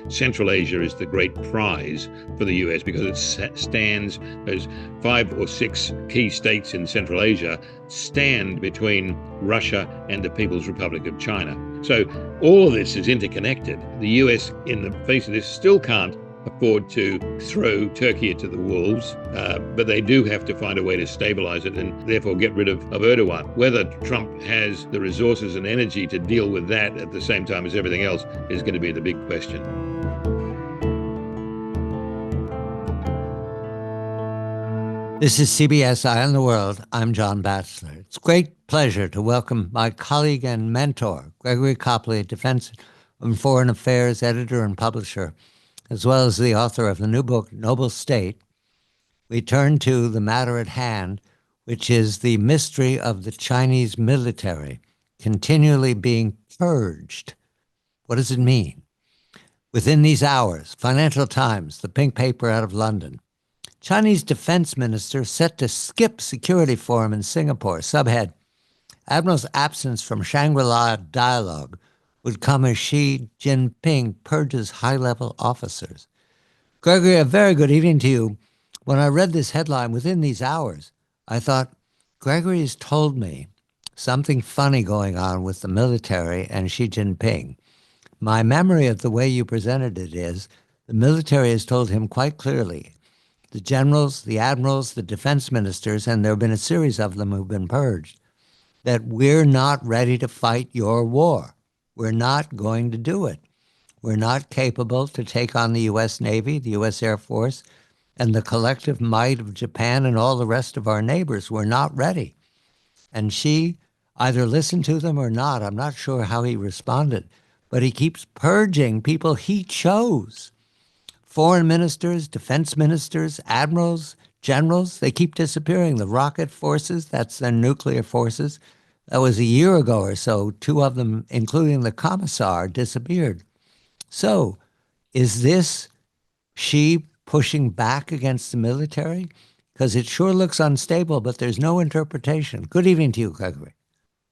Central Asia is the great prize for the US because it stands, those 5 or 6 key states in Central Asia stand between Russia and the People's Republic of China. So all of this is interconnected. The US, in the face of this, still can't afford to throw Turkey to the wolves, but they do have to find a way to stabilize it and therefore get rid of Erdogan. Whether Trump has the resources and energy to deal with that at the same time as everything else is going to be the big question. This is CBS Eye on the World. I'm John Batchelor. It's a great pleasure to welcome my colleague and mentor, Gregory Copley, Defense and Foreign Affairs editor and publisher, as well as the author of the new book, Noble State. We turn to the matter at hand, which is the mystery of the Chinese military continually being purged. What does it mean? Within these hours, Financial Times, the pink paper out of London, Chinese defense minister set to skip security forum in Singapore. Subhead, Admiral's absence from Shangri-La dialogue would come as Xi Jinping purges high-level officers. Gregory, a very good evening to you. When I read this headline, within these hours, I thought, Gregory has told me something funny going on with the military and Xi Jinping. My memory of the way you presented it is the military has told him quite clearly, the generals, the admirals, the defense ministers, and there have been a series of them who've been purged, that we're not ready to fight your war. We're not going to do it. We're not capable to take on the U.S. Navy, the U.S. Air Force, and the collective might of Japan and all the rest of our neighbors. We're not ready. And Xi either listened to them or not. I'm not sure how he responded, but he keeps purging people he chose. Foreign ministers, defense ministers, admirals, generals, they keep disappearing. The rocket forces, that's their nuclear forces. That was a year ago or so. 2 of them, including the commissar, disappeared. So is this Xi pushing back against the military? Because it sure looks unstable, but there's no interpretation. Good evening to you, Gregory.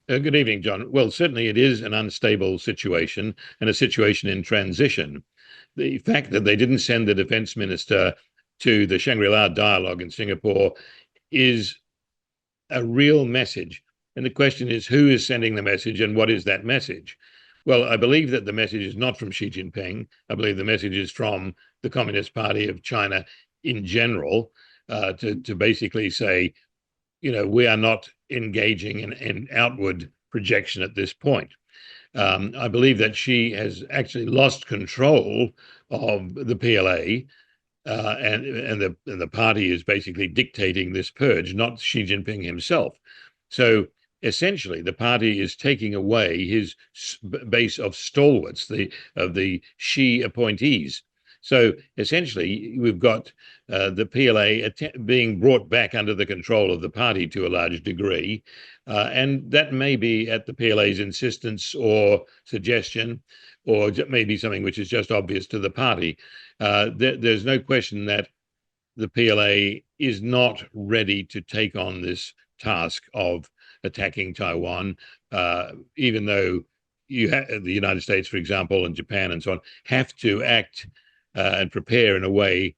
Good evening, John. Well, certainly it is an unstable situation and a situation in transition. The fact that they didn't send the defense minister to the Shangri-La dialogue in Singapore is a real message. And the question is, who is sending the message and what is that message? Well, I believe that the message is not from Xi Jinping. I believe the message is from the Communist Party of China in general, to basically say, we are not engaging in outward projection at this point. I believe that Xi has actually lost control of the PLA, and the party is basically dictating this purge, not Xi Jinping himself. So essentially, the party is taking away his base of stalwarts, of the Xi appointees. So essentially, we've got the PLA being brought back under the control of the party to a large degree. And that may be at the PLA's insistence or suggestion, or maybe something which is just obvious to the party. There's no question that the PLA is not ready to take on this task of attacking Taiwan, even though the United States, for example, and Japan and so on, have to act and prepare in a way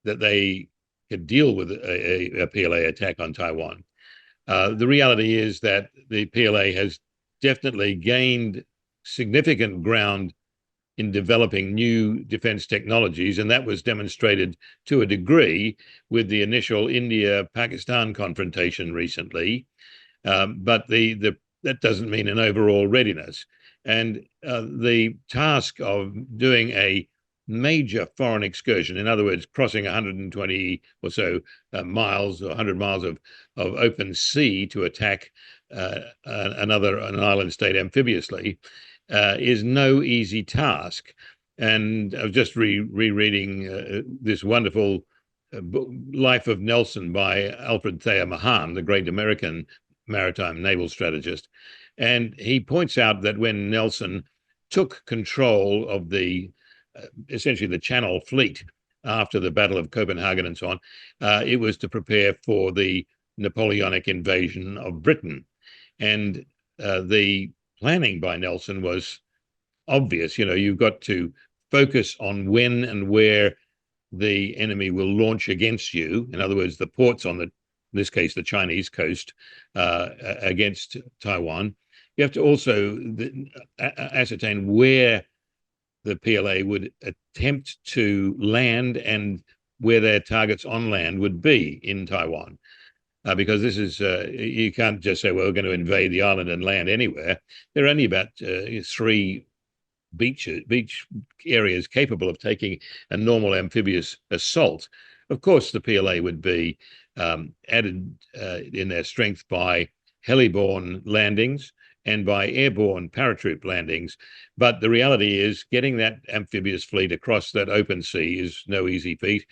that they could deal with a PLA attack on Taiwan. The reality is that the PLA has definitely gained significant ground in developing new defense technologies, and that was demonstrated to a degree with the initial India-Pakistan confrontation recently. But that doesn't mean an overall readiness. And the task of doing a major foreign excursion, in other words, crossing 120 or so miles or 100 miles of open sea to attack an island state amphibiously, is no easy task. And I was just rereading this wonderful Life of Nelson by Alfred Thayer Mahan, the great American maritime naval strategist. And he points out that when Nelson took control of essentially the Channel Fleet after the Battle of Copenhagen and so on, it was to prepare for the Napoleonic invasion of Britain. And the planning by Nelson was obvious. You've got to focus on when and where the enemy will launch against you. In other words, the ports on in this case, the Chinese coast against Taiwan. You have to also ascertain where the PLA would attempt to land and where their targets on land would be in Taiwan. Because this is, you can't just say, well, we're going to invade the island and land anywhere. There are only about 3 beach areas capable of taking a normal amphibious assault. Of course, the PLA would be added in their strength by heliborne landings and by airborne paratroop landings. But the reality is getting that amphibious fleet across that open sea is no easy feat.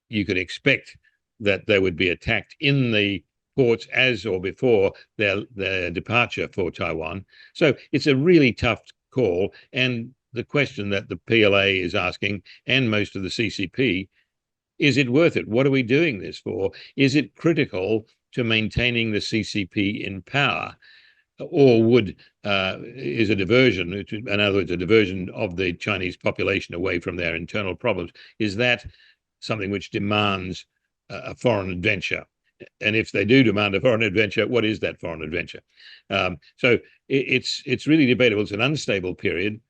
You could expect that they would be attacked in the ports as or before their departure for Taiwan. So it's a really tough call. And the question that the PLA is asking, and most of the CCP, is it worth it? What are we doing this for? Is it critical to maintaining the CCP in power? Or is a diversion, in other words, a diversion of the Chinese population away from their internal problems, is that something which demands a foreign adventure? And if they do demand a foreign adventure, what is that foreign adventure? So it's really debatable. It's an unstable period.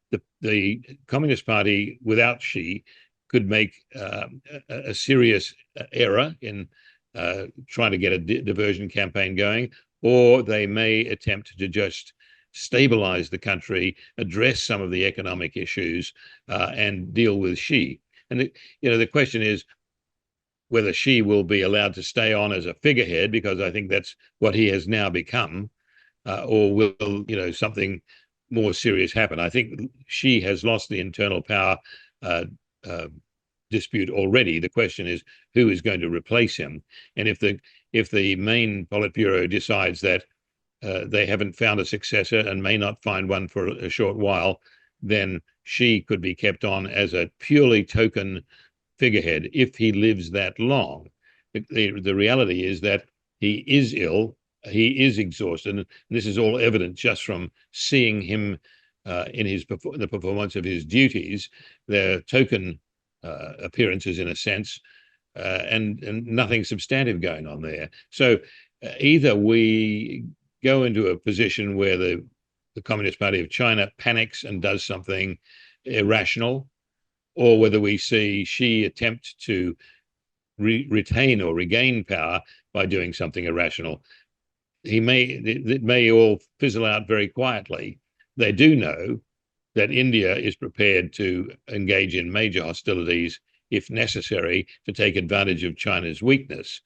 The Communist Party without Xi could make a serious error in trying to get a diversion campaign going, or they may attempt to just stabilize the country, address some of the economic issues, and deal with Xi. And the question is whether Xi will be allowed to stay on as a figurehead, because I think that's what he has now become, or will something more serious happen. I think Xi has lost the internal power dispute already. The question is who is going to replace him, and if the main Politburo decides that they haven't found a successor and may not find one for a short while, then Xi could be kept on as a purely token figurehead if he lives that long. The reality is that he is ill, he is exhausted, and this is all evident just from seeing him in the performance of his duties. They're token appearances in a sense, and nothing substantive going on there. So either we go into a position where the Communist Party of China panics and does something irrational, or whether we see Xi attempt to retain or regain power by doing something irrational. It may all fizzle out very quietly. They do know that India is prepared to engage in major hostilities if necessary to take advantage of China's weakness,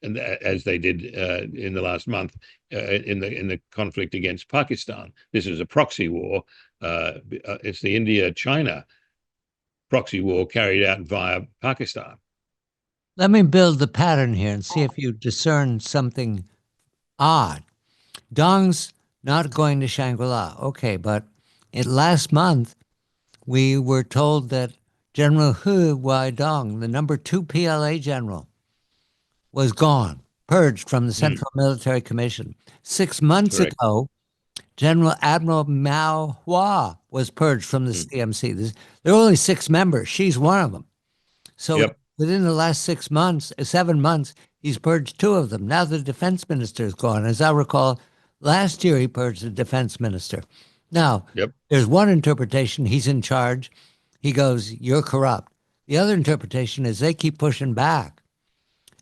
and as they did in the last month in the conflict against Pakistan. This is a proxy war. It's the India-China proxy war carried out via Pakistan. Let me build the pattern here and see if you discern something odd. Dong's not going to Shangri-La. Okay, but last month, we were told that General Hu Weidong, the number 2 PLA general, was gone, purged from the Central Military Commission. 6 months ago, General Admiral Mao Hua was purged from the CMC. There are only 6 members. She's one of them. So within the last 7 months, he's purged 2 of them. Now the defense minister is gone. As I recall, last year he purged the defense minister. Now, there's one interpretation, he's in charge. He goes, you're corrupt. The other interpretation is they keep pushing back,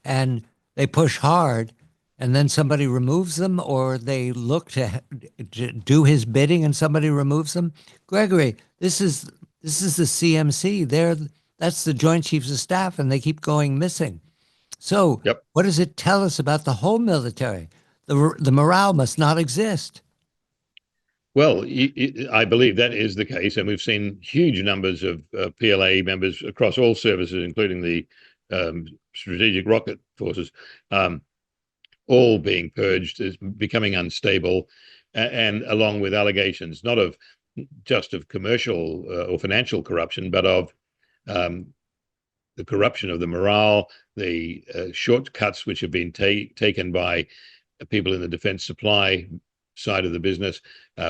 and they push hard, and then somebody removes them, or they look to do his bidding and somebody removes them. Gregory, this is the CMC. That's the Joint Chiefs of Staff, and they keep going missing. So what does it tell us about the whole military? The morale must not exist. Well, I believe that is the case, and we've seen huge numbers of PLA members across all services, including the strategic rocket forces, all being purged, as becoming unstable, and along with allegations not just of commercial or financial corruption, but of the corruption of the morale, the shortcuts which have been taken by people in the defense supply side of the business,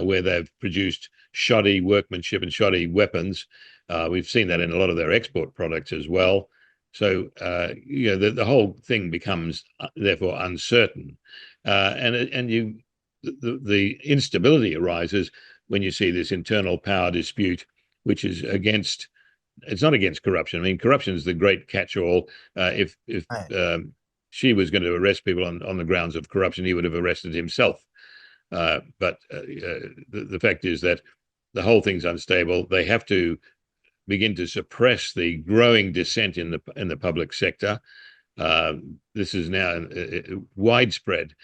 where they've produced shoddy workmanship and shoddy weapons, We've seen that in a lot of their export products as well. So the whole thing becomes therefore uncertain, the instability arises when you see this internal power dispute, which is against. It's not against corruption. I mean, corruption is the great catch-all. If Right. Xi was going to arrest people on the grounds of corruption, he would have arrested himself. But the fact is that the whole thing's unstable. They have to begin to suppress the growing dissent in the public sector. This is now widespread,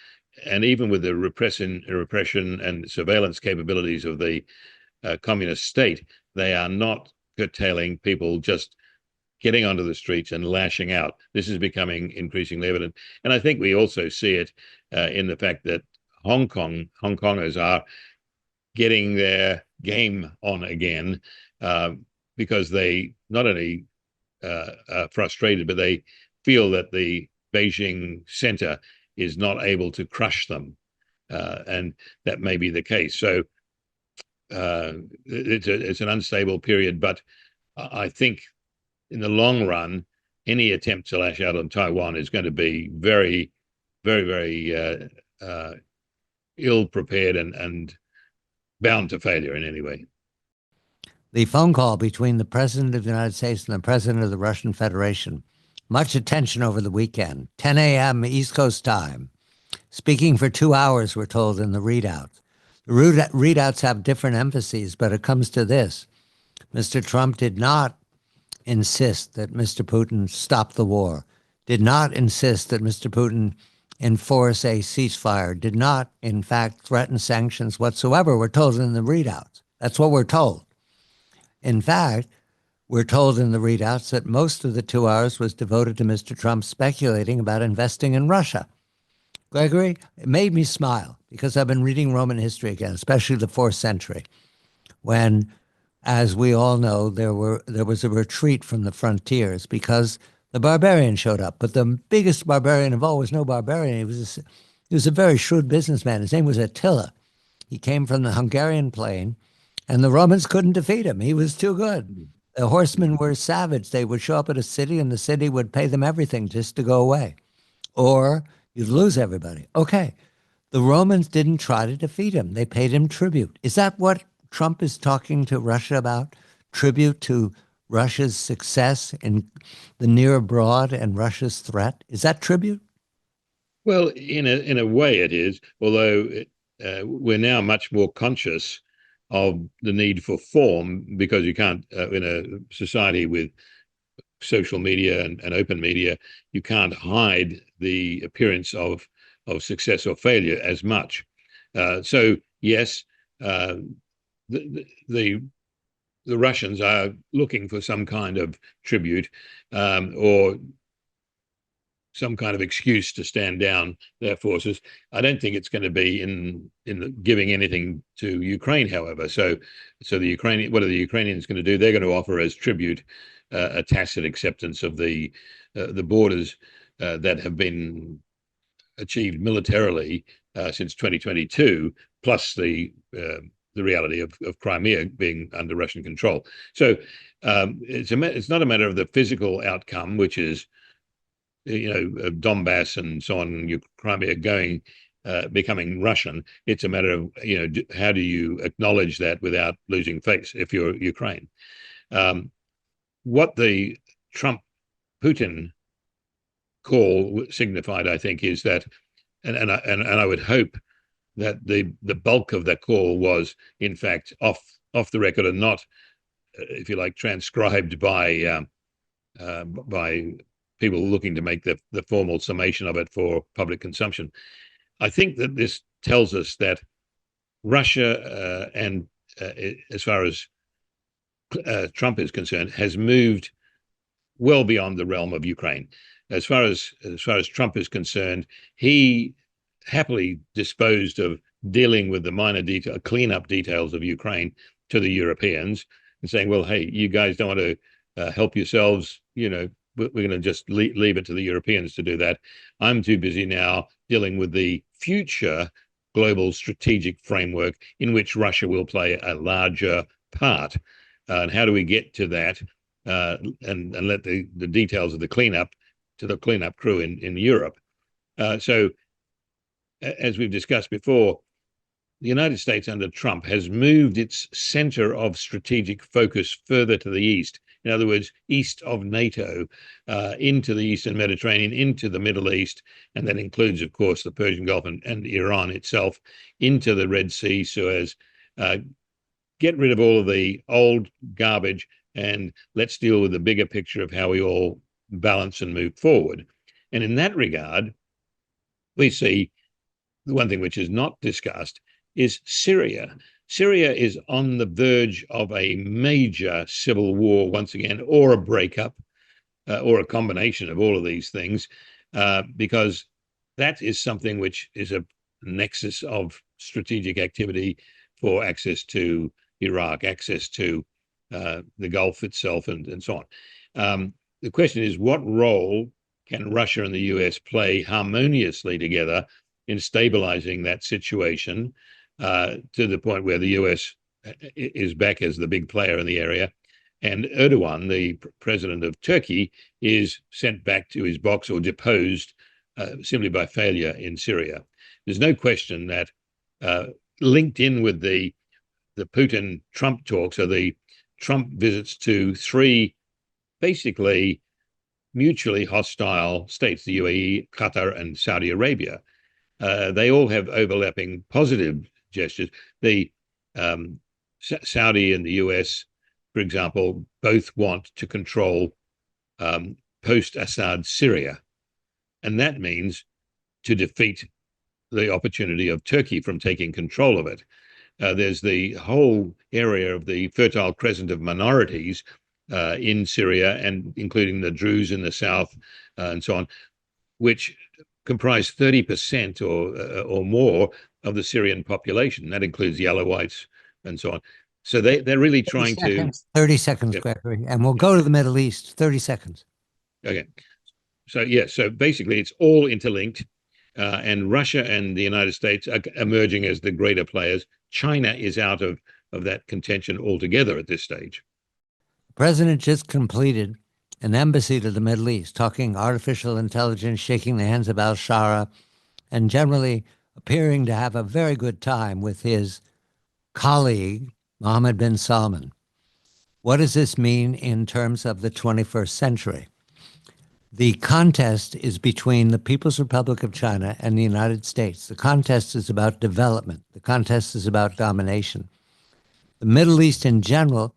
and even with the repression and surveillance capabilities of the communist state, they are not curtailing people just getting onto the streets and lashing out. This is becoming increasingly evident, and I think we also see it in the fact that Hong Kongers are getting their game on again, because they not only are frustrated, but they feel that the Beijing center is not able to crush them, and that may be the case. So it's an unstable period, but I think in the long run, any attempt to lash out on Taiwan is going to be very, very, very ill prepared and bound to failure in any way. The phone call between the President of the United States and the President of the Russian Federation. Much attention over the weekend. 10 a.m. East Coast time. Speaking for 2 hours, we're told in the readouts. The readouts have different emphases, but it comes to this. Mr. Trump did not insist that Mr. Putin stop the war, did not insist that Mr. Putin enforce a ceasefire, did not, in fact, threaten sanctions whatsoever. We're told in the readouts. That's what we're told. In fact, we're told in the readouts that most of the 2 hours was devoted to Mr. Trump speculating about investing in Russia. Gregory, it made me smile because I've been reading Roman history again, especially the 4th century, when, as we all know, there was a retreat from the frontiers because the barbarian showed up. But the biggest barbarian of all was no barbarian. He was a very shrewd businessman. His name was Attila. He came from the Hungarian plain, and the Romans couldn't defeat him. He was too good. The horsemen were savage. They would show up at a city, and the city would pay them everything just to go away. Or you'd lose everybody. Okay. The Romans didn't try to defeat him. They paid him tribute. Is that what Trump is talking to Russia about? Tribute to Russia's success in the near abroad and Russia's threat? Is that tribute? Well, in a way it is, although we're now much more conscious of the need for form, because you can't, in a society with social media and open media, you can't hide the appearance of success or failure as much. So yes, the Russians are looking for some kind of tribute, or some kind of excuse to stand down their forces. I don't think it's going to be in giving anything to Ukraine, however. So what are the Ukrainians going to do? They're going to offer as tribute a tacit acceptance of the borders that have been achieved militarily since 2022, plus the reality of Crimea being under Russian control. So it's not a matter of the physical outcome, which is Donbass and so on, Crimea becoming Russian. It's a matter of how do you acknowledge that without losing face if you're Ukraine. What the Trump-Putin call signified, I think, is that, and I would hope that the bulk of that call was in fact off the record and not, if you like, transcribed by people looking to make the formal summation of it for public consumption. I think that this tells us that Russia, and as far as Trump is concerned, has moved well beyond the realm of Ukraine. As far as Trump is concerned, he happily disposed of dealing with the minor cleanup details of Ukraine to the Europeans and saying, well, hey, you guys don't want to help yourselves, we're going to just leave it to the Europeans to do that. I'm too busy now dealing with the future global strategic framework in which Russia will play a larger part. and how do we get to that, and let the details of the cleanup to the cleanup crew in Europe. So, as we've discussed before, the United States under Trump has moved its center of strategic focus further to the east. In other words, east of NATO, into the Eastern Mediterranean, into the Middle East, and that includes, of course, the Persian Gulf and Iran itself, into the Red Sea, Suez. Get rid of all of the old garbage and let's deal with the bigger picture of how we all balance and move forward. And in that regard, we see the one thing which is not discussed is Syria. Syria is on the verge of a major civil war once again, or a breakup, or a combination of all of these things, because that is something which is a nexus of strategic activity for access to Iraq, access to the Gulf itself, and so on. The question is, what role can Russia and the US play harmoniously together in stabilizing that situation, to the point where the US is back as the big player in the area, and Erdogan, the president of Turkey, is sent back to his box or deposed simply by failure in Syria. There's no question that linked in with the Putin-Trump talks are the Trump visits to three basically mutually hostile states, the UAE, Qatar, and Saudi Arabia. They all have overlapping positive gestures. The Saudi and the US, for example, both want to control post-Assad Syria. And that means to defeat the opportunity of Turkey from taking control of it. There's the whole area of the Fertile Crescent of minorities in Syria, and including the Druze in the south, and so on, which comprise 30% or more of the Syrian population. That includes the Alawites and so on. So they're really trying 30 seconds, Gregory, and we'll go to the Middle East. 30 seconds. Okay. So, yeah, so basically it's all interlinked, and Russia and the United States are emerging as the greater players. China is out of that contention altogether at this stage. The president just completed an embassy to the Middle East, talking artificial intelligence, shaking the hands of al-Shara, and generally appearing to have a very good time with his colleague, Mohammed bin Salman. What does this mean in terms of the 21st century? The contest is between the People's Republic of China and the United States. The contest is about development. The contest is about domination. The Middle East in general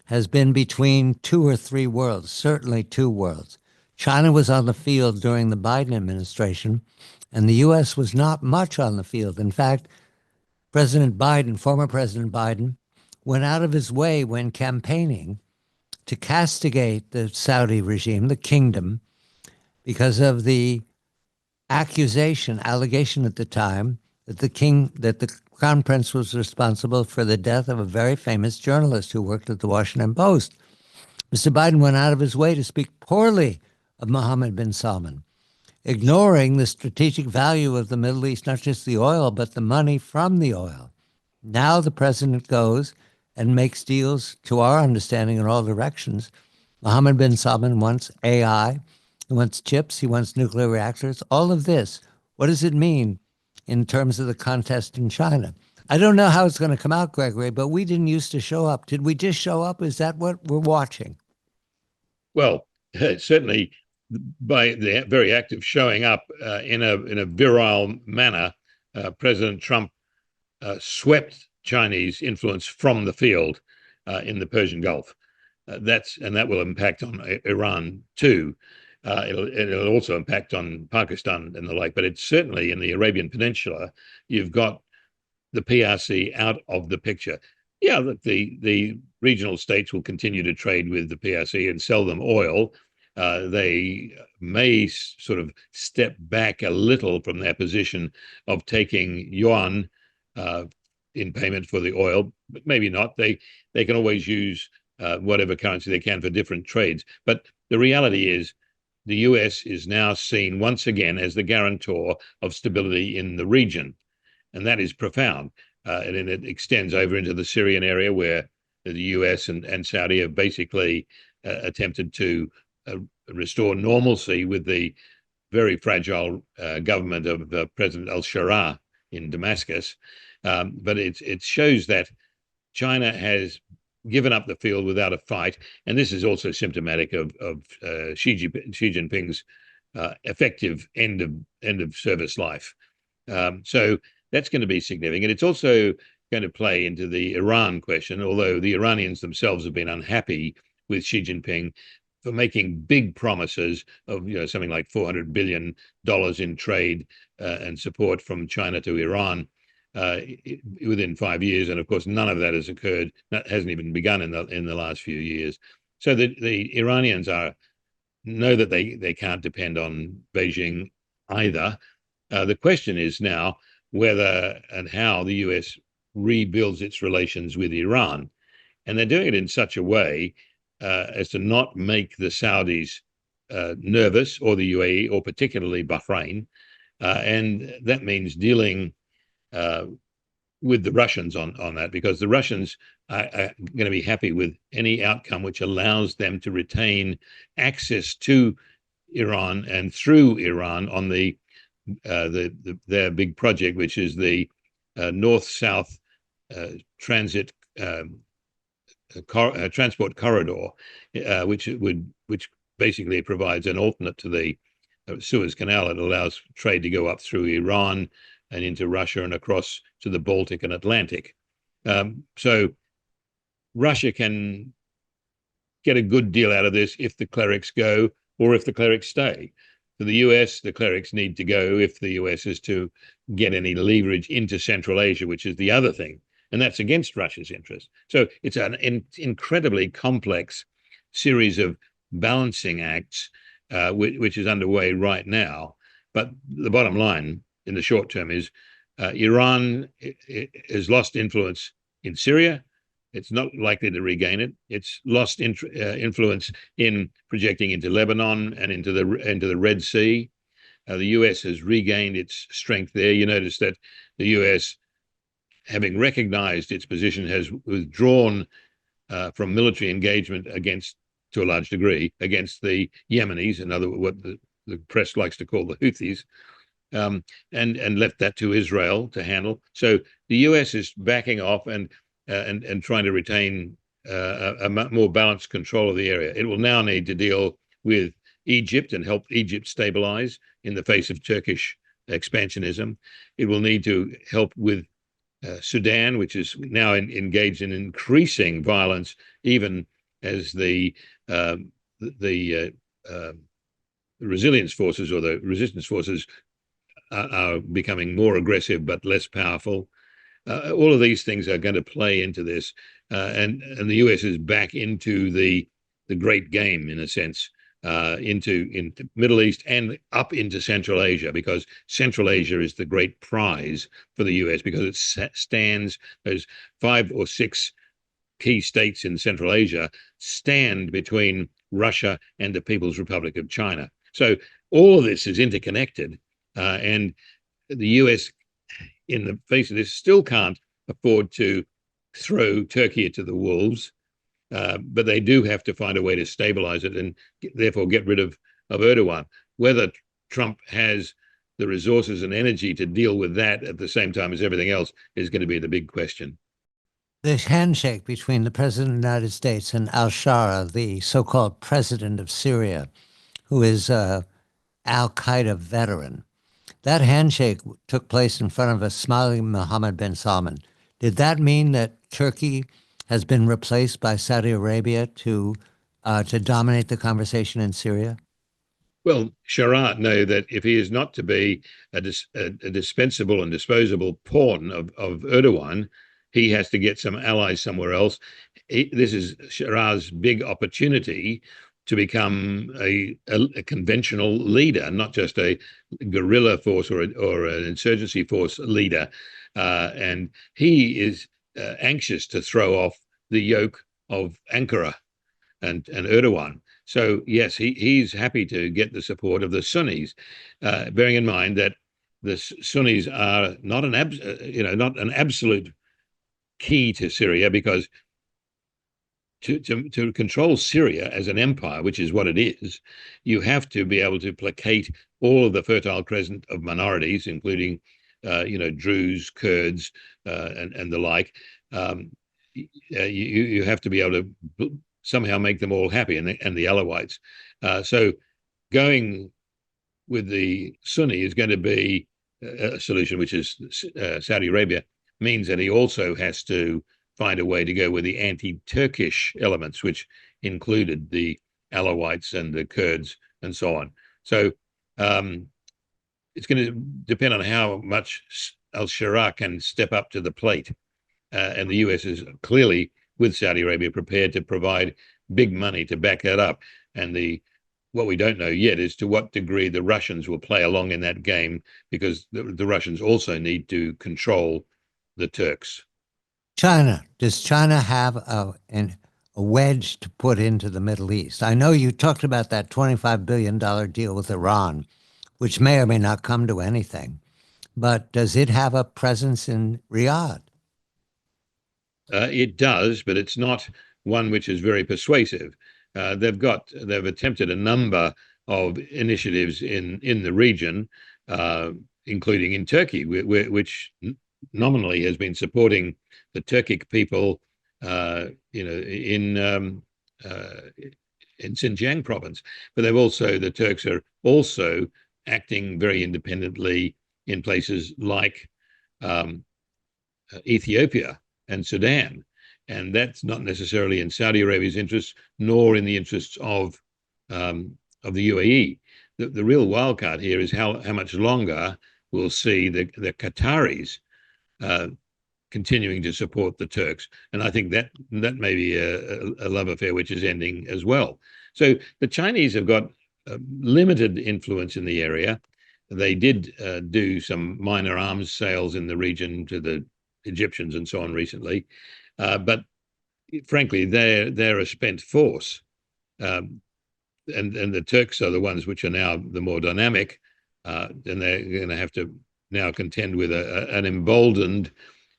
has been between two or three worlds, certainly two worlds. China was on the field during the Biden administration, and the U.S. was not much on the field. In fact, President Biden, former President Biden, went out of his way when campaigning to castigate the Saudi regime, the kingdom, because of the allegation at the time that the Crown Prince was responsible for the death of a very famous journalist who worked at the Washington Post. Mr. Biden went out of his way to speak poorly of Mohammed bin Salman, ignoring the strategic value of the Middle East, not just the oil, but the money from the oil. Now the president goes and makes deals, to our understanding, in all directions. Mohammed bin Salman wants AI. He wants chips. He wants nuclear reactors. All of this, what does it mean in terms of the contest in China? I don't know how it's going to come out, Gregory, but we didn't used to show up. Did we just show up? Is that what we're watching? Well, certainly by the very act of showing up in a virile manner, President Trump swept Chinese influence from the field in the Persian Gulf. That will impact on Iran too. It'll also impact on Pakistan and the like, but it's certainly in the Arabian Peninsula. You've got the PRC out of the picture. Yeah, the regional states will continue to trade with the PRC and sell them oil. They may sort of step back a little from their position of taking yuan in payment for the oil, but maybe not. They can always use whatever currency they can for different trades. But the reality is, the US is now seen once again as the guarantor of stability in the region. And that is profound. And it extends over into the Syrian area, where the US and Saudi have basically attempted to restore normalcy with the very fragile government of President al-Sharaa in Damascus. But it shows that China has given up the field without a fight, and this is also symptomatic of Xi Jinping's effective end of service life. So that's going to be significant. It's also going to play into the Iran question, although the Iranians themselves have been unhappy with Xi Jinping for making big promises of something like $400 billion in trade and support from China to Iran within 5 years, and of course none of that has occurred. That hasn't even begun in the last few years. So the Iranians know that they can't depend on Beijing either. The question is now whether and how the US rebuilds its relations with Iran, and they're doing it in such a way as to not make the Saudis nervous, or the UAE, or particularly Bahrain, and that means dealing with the Russians on that, because the Russians are going to be happy with any outcome which allows them to retain access to Iran and through Iran on their big project, which is the north-south transit transport corridor, which basically provides an alternate to the Suez Canal. It allows trade to go up through Iran and into Russia and across to the Baltic and Atlantic. So Russia can get a good deal out of this if the clerics go or if the clerics stay. For the US, the clerics need to go if the US is to get any leverage into Central Asia, which is the other thing, and that's against Russia's interest. So it's an incredibly complex series of balancing acts, which is underway right now. But the bottom line in the short term is Iran has lost influence in Syria. It's not likely to regain it. It's lost influence in projecting into Lebanon and into the Red Sea. The US has regained its strength there. You notice that the US, having recognized its position, has withdrawn from military engagement to a large degree, against the Yemenis, what the press likes to call the Houthis, and left that to Israel to handle. So the US is backing off and trying to retain a more balanced control of the area. It will now need to deal with Egypt and help Egypt stabilize in the face of Turkish expansionism. It will need to help with Sudan, which is now engaged in increasing violence, even as the resilience forces or the resistance forces are becoming more aggressive but less powerful. All of these things are going to play into this, and the US is back into the great game, in a sense, into Middle East and up into Central Asia, because Central Asia is the great prize for the US, because it stands, those 5 or 6 key states in Central Asia stand between Russia and the People's Republic of China. So all of this is interconnected, and the US, in the face of this, still can't afford to throw Turkey to the wolves, but they do have to find a way to stabilize it and therefore get rid of Erdogan. Whether Trump has the resources and energy to deal with that at the same time as everything else is going to be the big question. The handshake between the President of the United States and al-Sharaa, the so-called president of Syria, who is an al-Qaeda veteran, that handshake took place in front of a smiling Mohammed bin Salman. Did that mean that Turkey has been replaced by Saudi Arabia to dominate the conversation in Syria? Well, Sharat know that if he is not to be a dispensable and disposable pawn of Erdogan, he has to get some allies somewhere else. This is Sharat's big opportunity to become a conventional leader, not just a guerrilla force or an insurgency force leader. And he is anxious to throw off the yoke of Ankara and Erdogan. So yes, he's happy to get the support of the Sunnis, bearing in mind that the Sunnis are not an absolute key to Syria, because to control Syria as an empire, which is what it is, you have to be able to placate all of the Fertile Crescent of minorities, including, Druze, Kurds, and the like. You have to be able to somehow make them all happy, and the Alawites. So going with the Sunni is going to be a solution, which is Saudi Arabia, means that he also has to find a way to go with the anti-Turkish elements, which included the Alawites and the Kurds and so on. So it's going to depend on how much al-Sharaa can step up to the plate. And the US is clearly, with Saudi Arabia, prepared to provide big money to back that up. And what we don't know yet is to what degree the Russians will play along in that game, because the Russians also need to control the Turks. China. Does China have a wedge to put into the Middle East? I know you talked about that $25 billion deal with Iran, which may or may not come to anything. But does it have a presence in Riyadh? It does, but it's not one which is very persuasive. They've attempted a number of initiatives in the region, including in Turkey, which nominally has been supporting the Turkic people, in Xinjiang province. But the Turks are also acting very independently in places like Ethiopia and Sudan. And that's not necessarily in Saudi Arabia's interests, nor in the interests of the UAE. The real wildcard here is how much longer we'll see the Qataris continuing to support the Turks. And I think that may be a love affair which is ending as well. So the Chinese have got limited influence in the area. They did do some minor arms sales in the region to the Egyptians and so on recently. But frankly, they're a spent force. And the Turks are the ones which are now the more dynamic. And they're going to have to now contend with an emboldened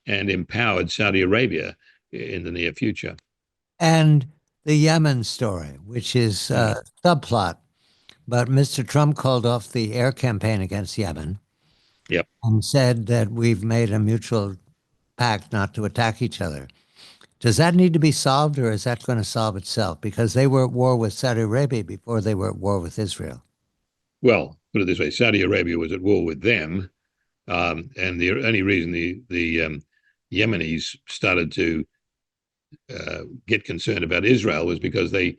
and empowered Saudi Arabia in the near future. And the Yemen story, which is a subplot. But Mr. Trump called off the air campaign against Yemen. Yep. And said that we've made a mutual pact not to attack each other. Does that need to be solved, or is that going to solve itself? Because they were at war with Saudi Arabia before they were at war with Israel. Well, put it this way, Saudi Arabia was at war with them. And the only reason the Yemenis started to get concerned about Israel was because they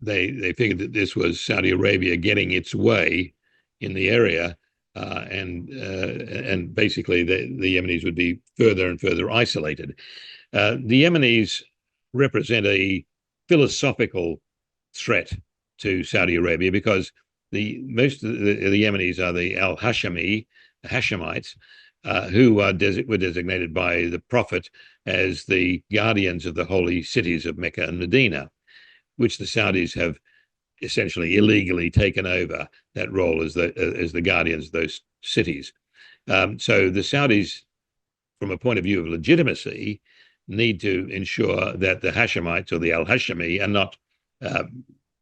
figured that this was Saudi Arabia getting its way in the area, and basically the Yemenis would be further and further isolated. The Yemenis represent a philosophical threat to Saudi Arabia because most of the Yemenis are the Hashemites, who were designated by the Prophet as the guardians of the holy cities of Mecca and Medina, which the Saudis have essentially illegally taken over that role as the guardians of those cities. So the Saudis, from a point of view of legitimacy, need to ensure that the Hashemites or the Al-Hashemi are not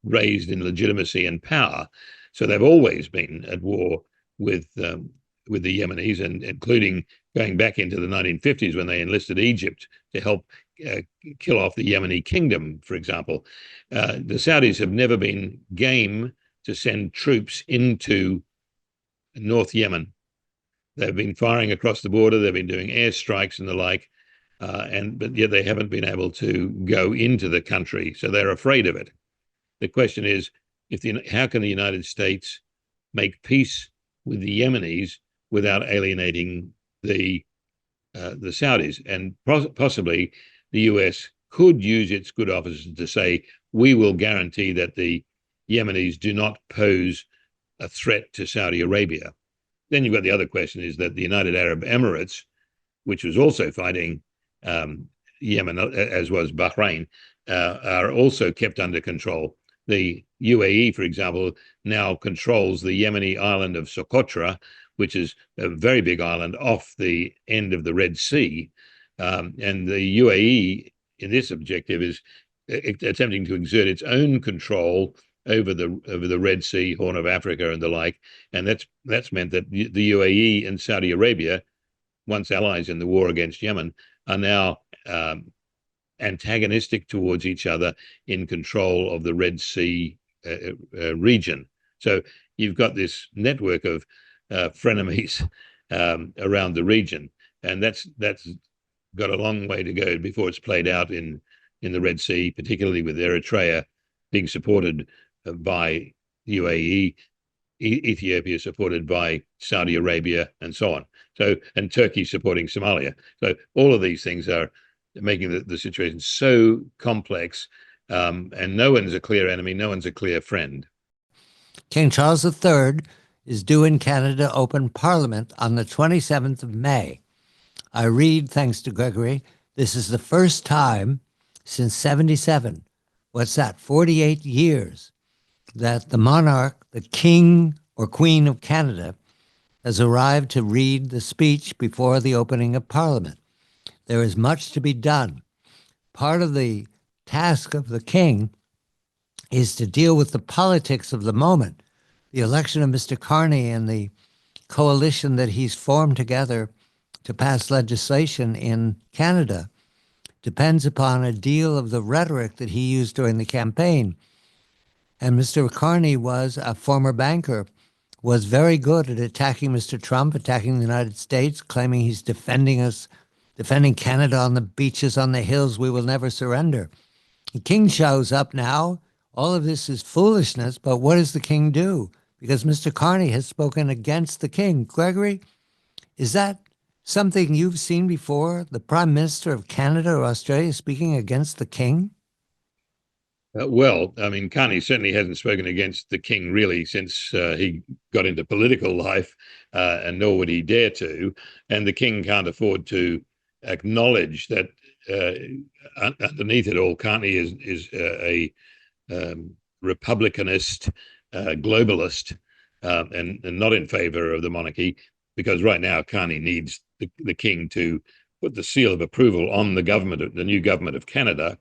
raised in legitimacy and power. So they've always been at war with the Yemenis, and including going back into the 1950s when they enlisted Egypt to help kill off the Yemeni kingdom, for example. The Saudis have never been game to send troops into North Yemen. They've been firing across the border. They've been doing airstrikes and the like, but yet they haven't been able to go into the country. So they're afraid of it. The question is, how can the United States make peace with the Yemenis without alienating the Saudis? And possibly the US could use its good offices to say, we will guarantee that the Yemenis do not pose a threat to Saudi Arabia. Then you've got the other question is that the United Arab Emirates, which was also fighting Yemen, as was Bahrain, are also kept under control. The UAE, for example, now controls the Yemeni island of Socotra, which is a very big island off the end of the Red Sea. And the UAE, in this objective, is attempting to exert its own control over the Red Sea, Horn of Africa, and the like, and that's meant that the UAE and Saudi Arabia, once allies in the war against Yemen, are now antagonistic towards each other in control of the Red Sea region. So you've got this network of frenemies around the region, and that's got a long way to go before it's played out in the Red Sea, particularly with Eritrea being supported by UAE, Ethiopia supported by Saudi Arabia, and so on. So, and Turkey supporting Somalia. So all of these things are making the situation so complex, and no one's a clear enemy, no one's a clear friend. King Charles III is due in Canada to open Parliament on the 27th of May. I read, thanks to Gregory, this is the first time since 77, what's that, 48 years, that the monarch, the King or Queen of Canada, has arrived to read the speech before the opening of Parliament. There is much to be done. Part of the task of the King is to deal with the politics of the moment. The election of Mr. Carney and the coalition that he's formed together to pass legislation in Canada depends upon a deal of the rhetoric that he used during the campaign. And Mr. Carney was a former banker, was very good at attacking Mr. Trump, attacking the United States, claiming he's defending us, defending Canada on the beaches, on the hills, we will never surrender. The King shows up now. All of this is foolishness, but what does the King do? Because Mr. Carney has spoken against the King. Gregory, is that something you've seen before? The Prime Minister of Canada or Australia speaking against the King? Well, I mean, Carney certainly hasn't spoken against the King really since he got into political life, and nor would he dare to. And the King can't afford to acknowledge that underneath it all, Carney is a republicanist, globalist, and not in favor of the monarchy, because right now Carney needs the King to put the seal of approval on the government, the new government of Canada,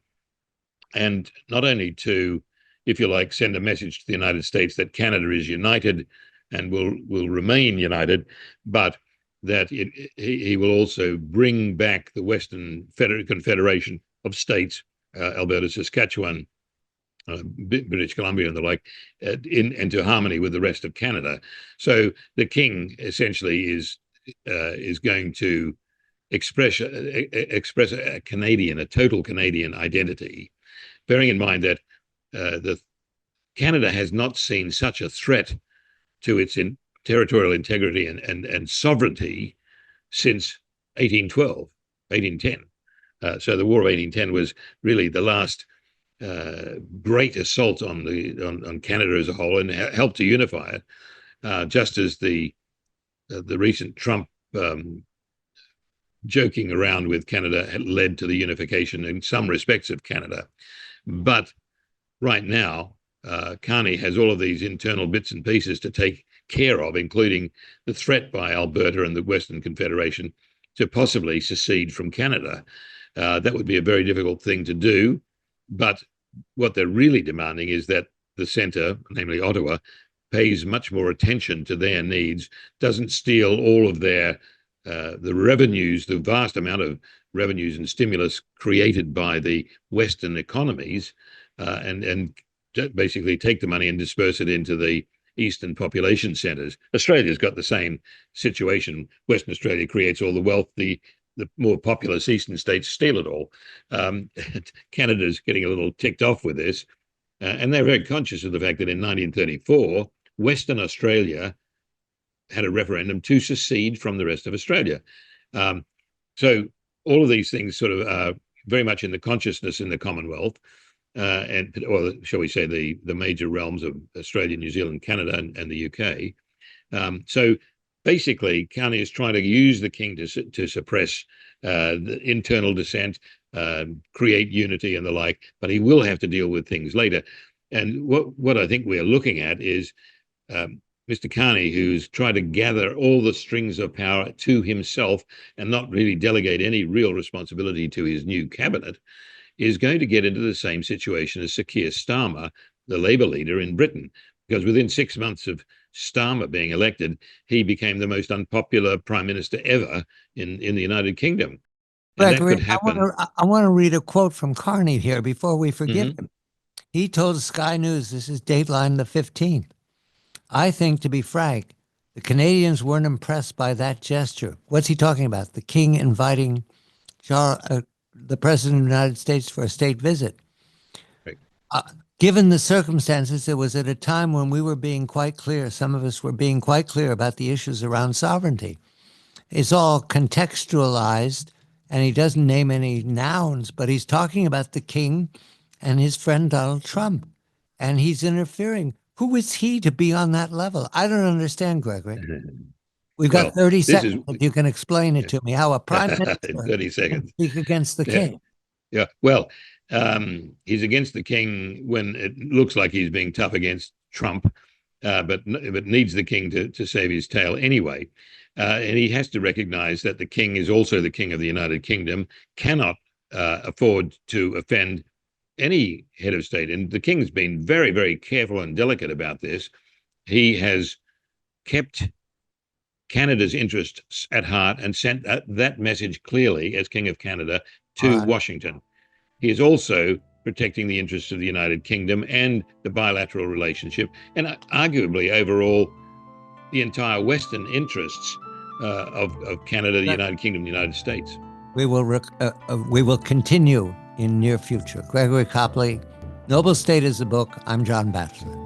and not only to, if you like, send a message to the United States that Canada is united and will remain united, but that he will also bring back the Western Confederation of States, Alberta, Saskatchewan, British Columbia, and the like, into harmony with the rest of Canada. So the King essentially is going to express a Canadian, a total Canadian identity, bearing in mind that Canada has not seen such a threat to its territorial integrity and sovereignty since 1812, 1810. So the War of 1810 was really the last great assault on Canada as a whole, and helped to unify it, just as the recent Trump joking around with Canada had led to the unification in some respects of Canada. But right now, Carney has all of these internal bits and pieces to take care of, including the threat by Alberta and the Western Confederation to possibly secede from Canada. That would be a very difficult thing to do. But what they're really demanding is that the centre, namely Ottawa, pays much more attention to their needs, doesn't steal all of their the revenues, the vast amount of revenues and stimulus created by the Western economies, and basically take the money and disperse it into the eastern population centres. Australia's got the same situation. Western Australia creates all the wealth. The more populous eastern states steal it all. Canada's getting a little ticked off with this, and they're very conscious of the fact that in 1934, Western Australia had a referendum to secede from the rest of Australia. So all of these things sort of are very much in the consciousness in the Commonwealth, or shall we say the major realms of Australia, New Zealand, Canada, and the UK. So basically, Carney is trying to use the King to suppress the internal dissent, create unity and the like, but he will have to deal with things later. And what I think we're looking at is Mr. Carney, who's tried to gather all the strings of power to himself and not really delegate any real responsibility to his new cabinet, is going to get into the same situation as Sir Keir Starmer, the Labour leader in Britain, because within 6 months of Starmer being elected, he became the most unpopular prime minister ever in the United Kingdom. And that Gregory, could happen. I want to read a quote from Carney here before we forget Mhm. him. He told Sky News, this is Dateline the 15th. I think, to be frank, the Canadians weren't impressed by that gesture. What's he talking about? The king inviting the president of the United States for a state visit. Right. Uh, Given the circumstances, it was at a time when we were being quite clear, some of us were being quite clear about the issues around sovereignty. It's all contextualized, and he doesn't name any nouns, but he's talking about the king and his friend Donald Trump, and he's interfering. Who is he to be on that level? I don't understand, Gregory. We've got Well, 30 this is seconds. If you can explain it to me, how a prime minister 30 can seconds. speak against the Yeah. king. Yeah. Well, he's against the king when it looks like he's being tough against Trump, but needs the king to save his tail anyway. And he has to recognize that the king is also the king of the United Kingdom, cannot afford to offend any head of state. And the king's been very, very careful and delicate about this. He has kept Canada's interests at heart and sent that message clearly as King of Canada to Washington. He is also protecting the interests of the United Kingdom and the bilateral relationship, and arguably overall the entire Western interests of Canada, the United Kingdom, the United States. We will continue in near future. Gregory Copley, Noble State is the book. I'm John Batchelor.